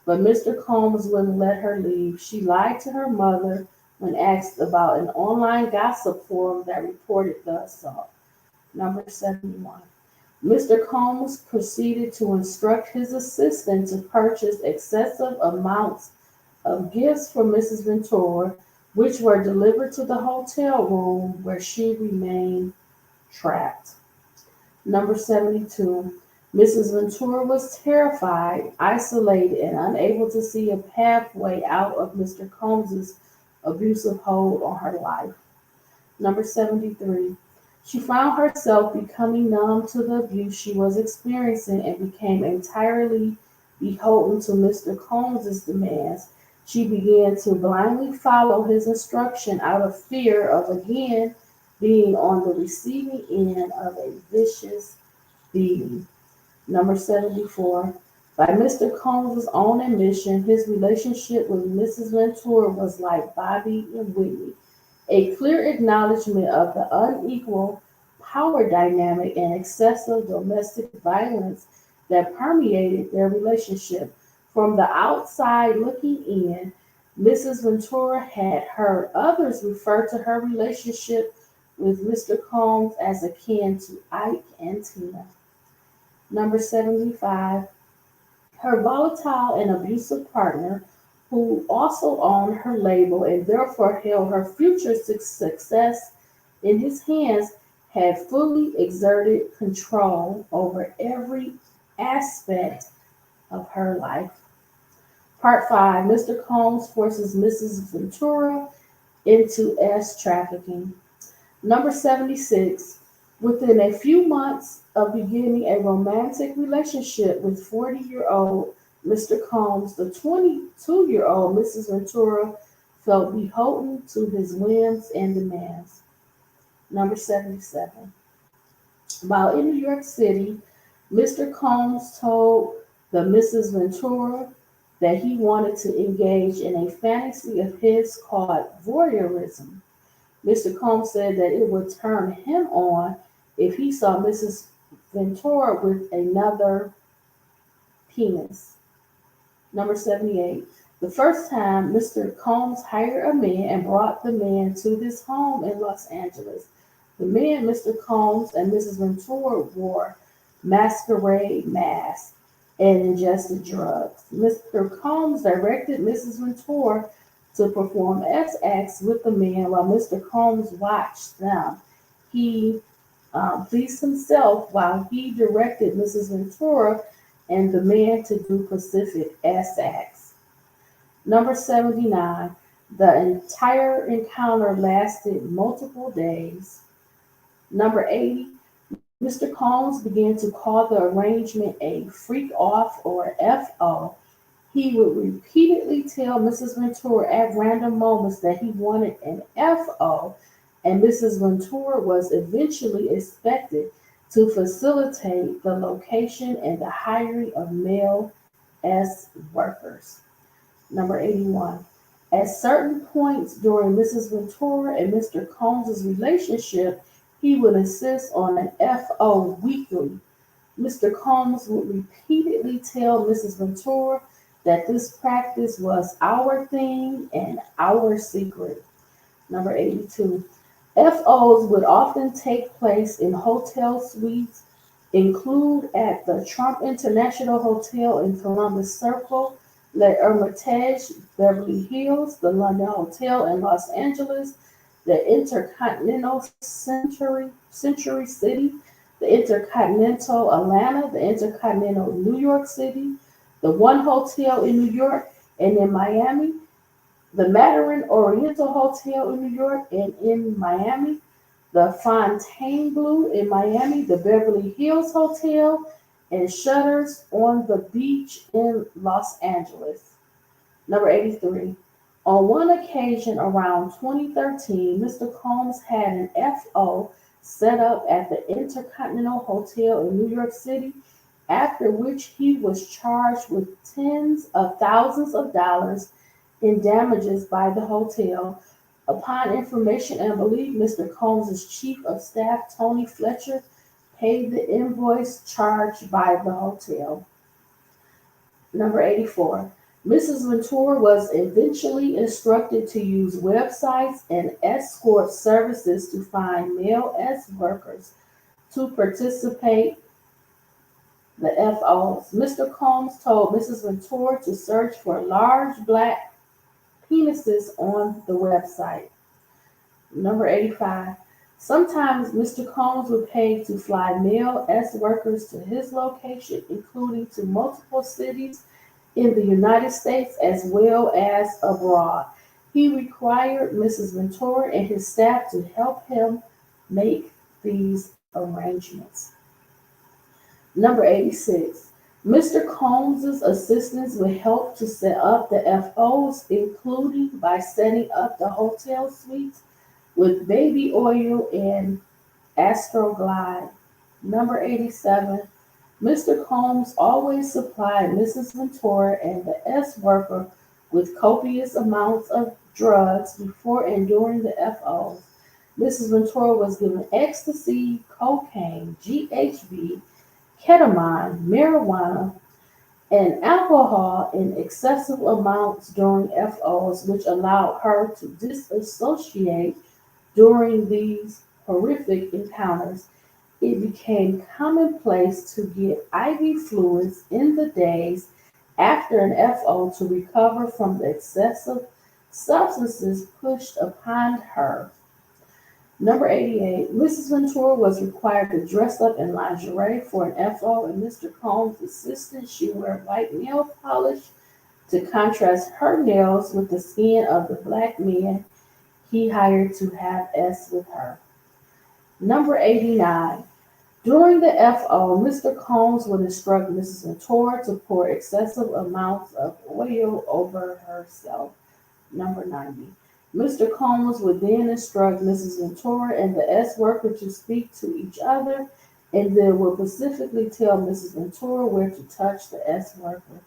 but Mr. Combs wouldn't let her leave. She lied to her mother when asked about an online gossip forum that reported the assault. Number 71. Mr. Combs proceeded to instruct his assistant to purchase excessive amounts of gifts for Mrs. Ventura, which were delivered to the hotel room where she remained trapped. Number 72. Mrs. Ventura was terrified, isolated, and unable to see a pathway out of Mr. Combs's abusive hold on her life. Number 73. She found herself becoming numb to the abuse she was experiencing and became entirely beholden to Mr. Combs's demands. She began to blindly follow his instruction out of fear of again being on the receiving end of a vicious beating. Number 74. By Mr. Combs' own admission, his relationship with Mrs. Ventura was like Bobby and Whitney, a clear acknowledgement of the unequal power dynamic and excessive domestic violence that permeated their relationship. From the outside looking in, Mrs. Ventura had heard others refer to her relationship with Mr. Combs as akin to Ike and Tina. Number 75. Her volatile and abusive partner, who also owned her label and therefore held her future success in his hands, had fully exerted control over every aspect of her life. Part 5. Mr. Combs forces Mrs. Ventura into trafficking. Number 76. Within a few months of beginning a romantic relationship with 40-year-old Mr. Combs, the 22-year-old Mrs. Ventura felt beholden to his whims and demands. Number 77. While in New York City, Mr. Combs told the Mrs. Ventura that he wanted to engage in a fantasy of his called voyeurism. Mr. Combs said that it would turn him on if he saw Mrs. Ventura with another penis. Number 78. The first time, Mr. Combs hired a man and brought the man to his home in Los Angeles. The man, Mr. Combs, and Mrs. Ventura wore masquerade masks and ingested drugs. Mr. Combs directed Mrs. Ventura to perform sex acts with the man while Mr. Combs watched them. He pleased himself while he directed Mrs. Ventura and the man to do specific sex acts. Number 79. The entire encounter lasted multiple days. Number 80. Mr. Combs began to call the arrangement a freak off or FO. He would repeatedly tell Mrs. Ventura at random moments that he wanted an FO, and Mrs. Ventura was eventually expected to facilitate the location and the hiring of male S workers. Number 81. At certain points during Mrs. Ventura and Mr. Combs' relationship, he would insist on an FO weekly. Mr. Combs would repeatedly tell Mrs. Ventura that this practice was our thing and our secret. Number 82. FOs would often take place in hotel suites, include at the Trump International Hotel in Columbus Circle, Le Hermitage, Beverly Hills, the London Hotel in Los Angeles, the Intercontinental Century City, the Intercontinental Atlanta, the Intercontinental New York City, the One Hotel in New York and in Miami, the Mandarin Oriental Hotel in New York and in Miami, the Fontainebleau in Miami, the Beverly Hills Hotel, and Shutters on the Beach in Los Angeles. Number 83. On one occasion around 2013, Mr. Combs had an FO set up at the Intercontinental Hotel in New York City, after which he was charged with tens of thousands of dollars in damages by the hotel. Upon information and belief, Mr. Combs' chief of staff, Tony Fletcher, paid the invoice charged by the hotel. Number 84. Mrs. Ventura was eventually instructed to use websites and escort services to find male S workers to participate the FOs. Mr. Combs told Mrs. Ventura to search for large black penises on the website. Number 85. Sometimes Mr. Combs would pay to fly male S workers to his location, including to multiple cities in the United States as well as abroad. He required Mrs. Ventura and his staff to help him make these arrangements. Number 86. Mr. Combs' assistants would help to set up the FOs, including by setting up the hotel suites with baby oil and Astroglide. Number 87. Mr. Combs always supplied Mrs. Ventura and the S worker with copious amounts of drugs before and during the FOs. Mrs. Ventura was given ecstasy, cocaine, GHB, ketamine, marijuana, and alcohol in excessive amounts during FOs, which allowed her to disassociate during these horrific encounters. It became commonplace to get IV fluids in the days after an FO to recover from the excessive substances pushed upon her. Number 88. Mrs. Ventura was required to dress up in lingerie for an FO, and Mr. Combs' assistant she wore white nail polish to contrast her nails with the skin of the black men he hired to have S with her. Number 89. During the FO, Mr. Combs would instruct Mrs. Ventura to pour excessive amounts of oil over herself. Number 90. Mr. Combs would then instruct Mrs. Ventura and the S worker to speak to each other and then would specifically tell Mrs. Ventura where to touch the S worker.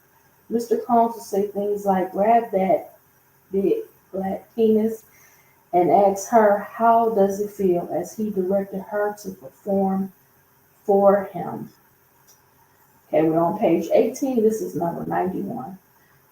Mr. Combs would say things like, grab that big black penis, and ask her how does it feel as he directed her to perform for him. Okay, we're on page 18. This is number 91.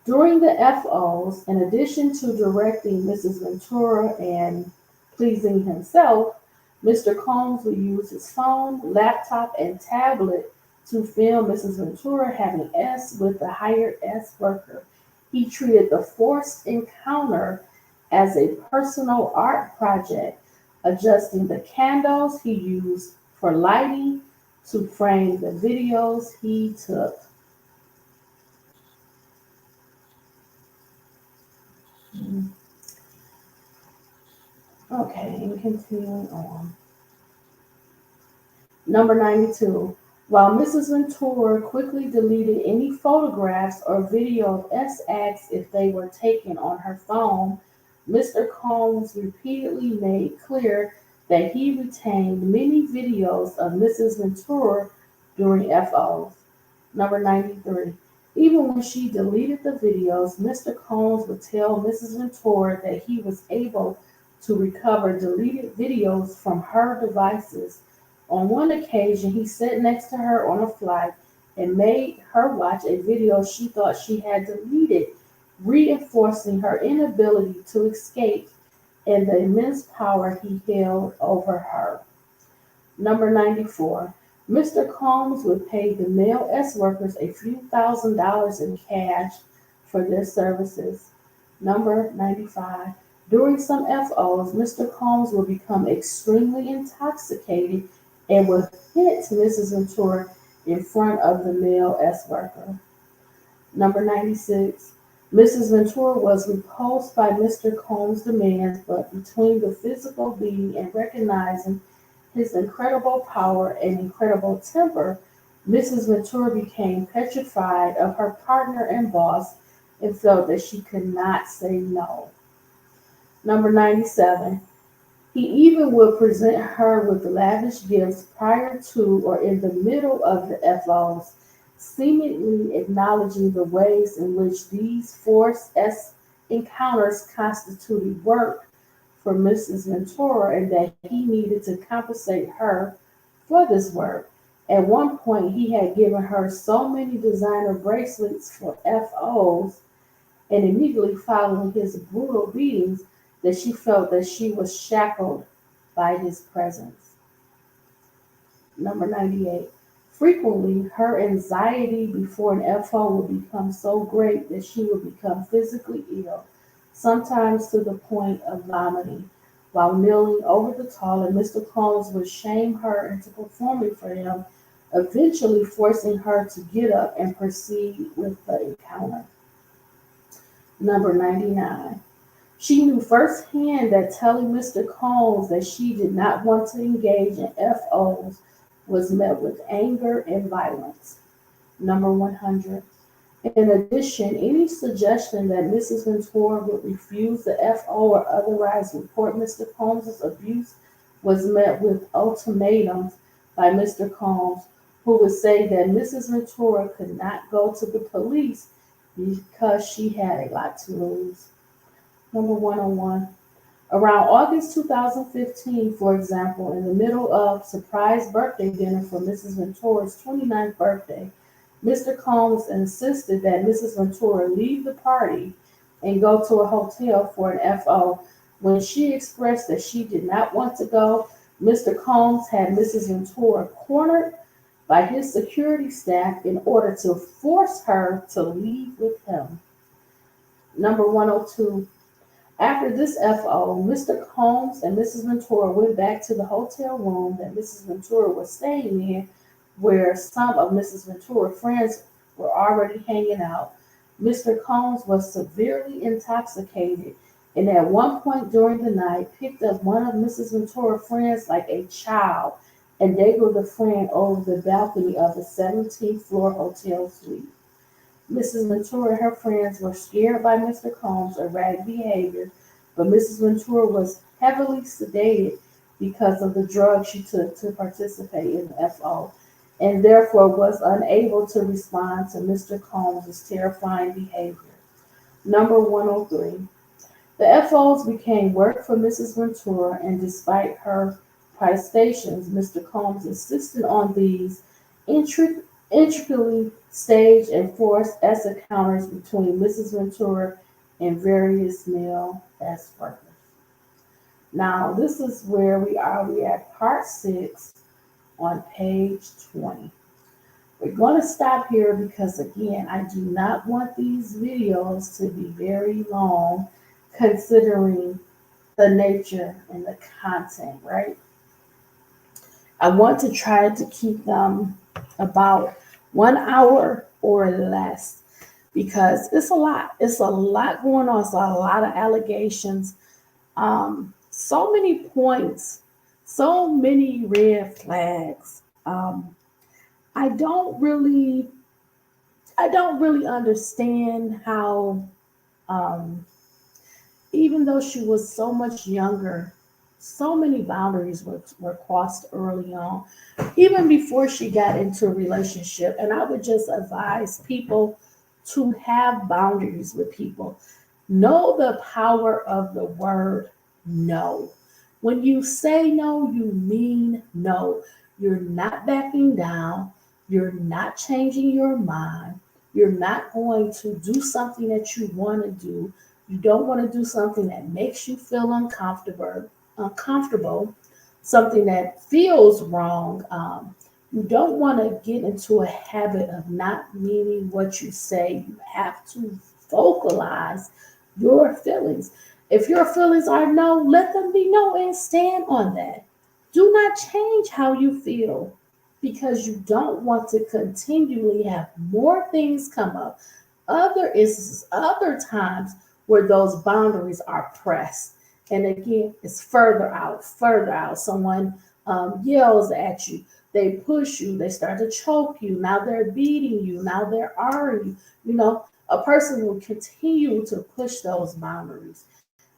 During the FOs, in addition to directing Mrs. Ventura and pleasing himself, Mr. Combs would use his phone, laptop, and tablet to film Mrs. Ventura having S with the hired S worker. He treated the forced encounter as a personal art project, adjusting the candles he used for lighting to frame the videos he took. Okay, and continuing on. Number 92. While Mrs. Ventura quickly deleted any photographs or video of S acts if they were taken on her phone, Mr. Combs repeatedly made clear that he retained many videos of Mrs. Ventura during FOs. Number 93. Even when she deleted the videos, Mr. Combs would tell Mrs. Ventura that he was able to recover deleted videos from her devices. On one occasion, he sat next to her on a flight and made her watch a video she thought she had deleted, reinforcing her inability to escape and the immense power he held over her. Number 94. Mr. Combs would pay the male S workers a few $1,000s in cash for their services. Number 95. During some FOs, Mr. Combs will become extremely intoxicated and would hit Mrs. Ventura in front of the male S worker. Number 96. Mrs. Ventura was repulsed by Mr. Combs' demands, but between the physical beating and recognizing his incredible power and incredible temper, Mrs. Ventura became petrified of her partner and boss and felt that she could not say no. Number 97. He even would present her with lavish gifts prior to or in the middle of the FOs, seemingly acknowledging the ways in which these forced encounters constituted work for Mrs. Ventura and that he needed to compensate her for this work. At one point, he had given her so many designer bracelets for FOs, and immediately following his brutal beatings, that she felt that she was shackled by his presence. Number 98. Frequently, her anxiety before an FO would become so great that she would become physically ill, sometimes to the point of vomiting. While kneeling over the toilet, Mr. Combs would shame her into performing for him, eventually forcing her to get up and proceed with the encounter. Number 99. She knew firsthand that telling Mr. Combs that she did not want to engage in FOs was met with anger and violence. Number 100. In addition, any suggestion that Mrs. Ventura would refuse the FO or otherwise report Mr. Combs' abuse was met with ultimatums by Mr. Combs, who would say that Mrs. Ventura could not go to the police because she had a lot to lose. Number 101. Around August 2015, for example, in the middle of surprise birthday dinner for Mrs. Ventura's 29th birthday, Mr. Combs insisted that Mrs. Ventura leave the party and go to a hotel for an FO. When she expressed that she did not want to go, Mr. Combs had Mrs. Ventura cornered by his security staff in order to force her to leave with him. Number 102. After this FO, Mr. Combs and Mrs. Ventura went back to the hotel room that Mrs. Ventura was staying in, where some of Mrs. Ventura's friends were already hanging out. Mr. Combs was severely intoxicated and at one point during the night picked up one of Mrs. Ventura's friends like a child and dangled the friend over the balcony of the 17th floor hotel suite. Mrs. Ventura and her friends were scared by Mr. Combs' erratic behavior, but Mrs. Ventura was heavily sedated because of the drugs she took to participate in the FO, and therefore was unable to respond to Mr. Combs' terrifying behavior. Number 103. The FOs became work for Mrs. Ventura, and despite her protestations, Mr. Combs insisted on these intricately staged and forced encounters between Mrs. Ventura and various male S workers. Now, this is where we are. We at part 6 on page 20. We're going to stop here because, again, I do not want these videos to be very long considering the nature and the content, right? I want to try to keep them about 1 hour or less because it's a lot. It's a lot going on. It's a lot of allegations. So many points, so many red flags. Um, I don't really, I don't really understand how, um, even though she was so much younger, so many boundaries were crossed early on, even before she got into a relationship. And I would just advise people to have boundaries with people. Know the power of the word no. When you say no, you mean no. You're not backing down. You're not changing your mind. You're not going to do something that you want to do. You don't want to do something that makes you feel uncomfortable, something that feels wrong. You don't want to get into a habit of not meaning what you say. You have to vocalize your feelings. If your feelings are no, let them be no and stand on that. Do not change how you feel because you don't want to continually have more things come up. Other instances, other times where those boundaries are pressed. And again, it's further out, further out. Someone yells at you, they push you, they start to choke you. Now they're beating you, now they're arguing you. A person will continue to push those boundaries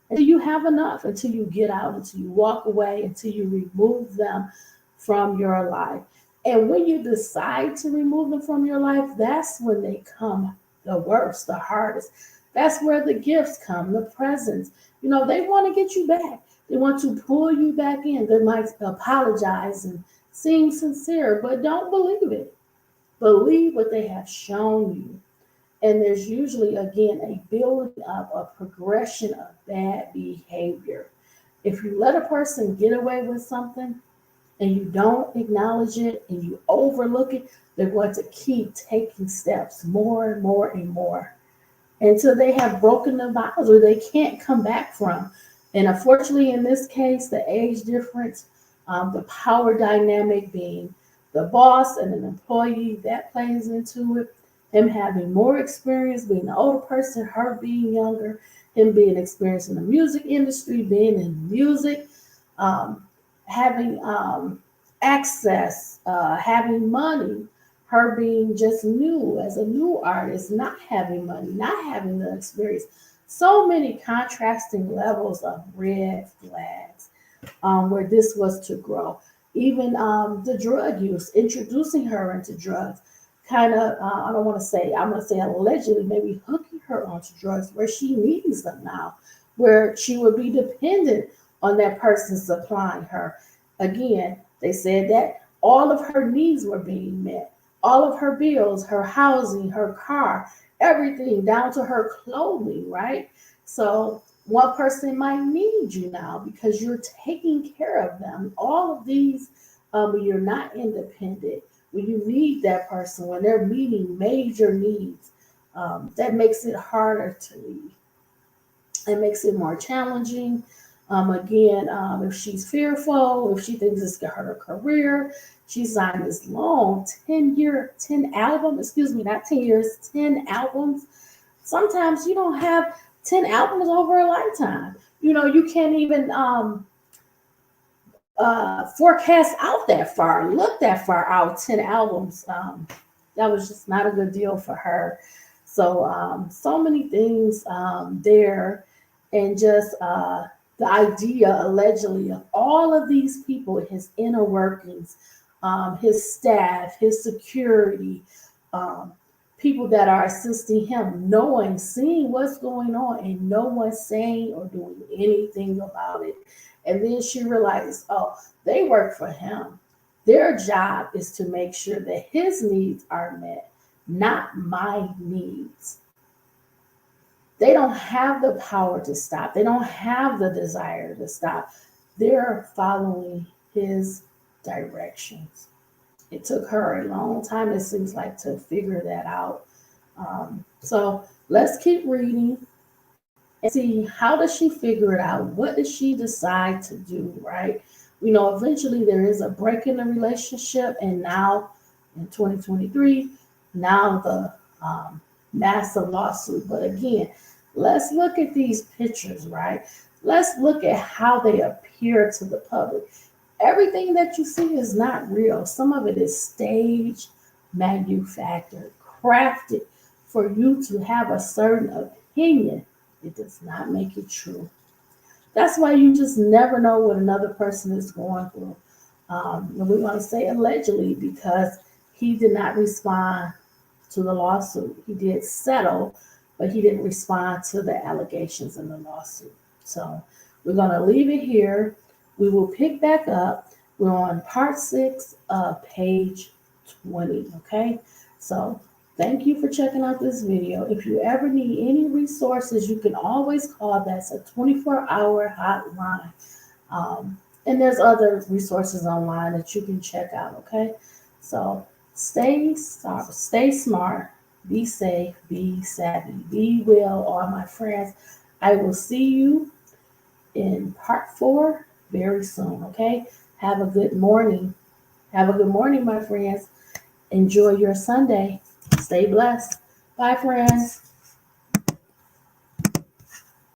until you have enough, until you get out, until you walk away, until you remove them from your life. And when you decide to remove them from your life, that's when they come the worst, the hardest. That's where the gifts come, the presents. They want to get you back. They want to pull you back in. They might apologize and seem sincere, but don't believe it. Believe what they have shown you. And there's usually, again, a building up, a progression of bad behavior. If you let a person get away with something and you don't acknowledge it and you overlook it, they're going to keep taking steps more and more and more until they have broken the vows or they can't come back from. And unfortunately, in this case, the age difference, the power dynamic being the boss and an employee, that plays into it. Him having more experience, being the older person, her being younger, him being experienced in the music industry, being in music, um, having access, having money, her being just new as a new artist, not having money, not having the experience. So many contrasting levels of red flags where this was to grow. Even the drug use, introducing her into drugs, kind of, I don't want to say, I'm going to say allegedly, maybe hooking her onto drugs where she needs them now, where she would be dependent on that person supplying her. Again, they said that all of her needs were being met, all of her bills, her housing, her car, everything down to her clothing, right? So one person might need you now because you're taking care of them. All of these, when you're not independent, when you need that person, when they're meeting major needs, that makes it harder to leave. It makes it more challenging. Again, if she's fearful, if she thinks it's gonna hurt her career, she signed this long 10 album, excuse me, not 10 years, 10 albums. Sometimes you don't have 10 albums over a lifetime. You can't even forecast out that far, look that far out, 10 albums. That was just not a good deal for her. So, so many things there, and just the idea allegedly of all of these people, his inner workings, his staff, his security, um, people that are assisting him, knowing, seeing what's going on, and no one saying or doing anything about it. And then she realizes, oh, they work for him. Their job is to make sure that his needs are met, not my needs. They don't have the power to stop. They don't have the desire to stop. They're following his directions. It took her a long time, it seems like, to figure that out. So let's keep reading and see, how does she figure it out? What does she decide to do, right? We know eventually there is a break in the relationship, and now in 2023, now the massive lawsuit. But again, let's look at these pictures, right? Let's look at how they appear to the public. Everything that you see is not real. Some of it is staged, manufactured, crafted for you to have a certain opinion. It does not make it true. That's why you just never know what another person is going through. And we want to say allegedly because he did not respond to the lawsuit. He did settle, but he didn't respond to the allegations in the lawsuit. So we're going to leave it here. We will pick back up. We're on part 6 of page 20. Okay. So thank you for checking out this video. If you ever need any resources, you can always call. That's a 24-hour hotline. And there's other resources online that you can check out. Okay. So stay smart, be safe, be savvy, be well, all my friends. I will see you in part 4 very soon. Okay. Have a good morning. Have a good morning, my friends. Enjoy your Sunday. Stay blessed. Bye, friends.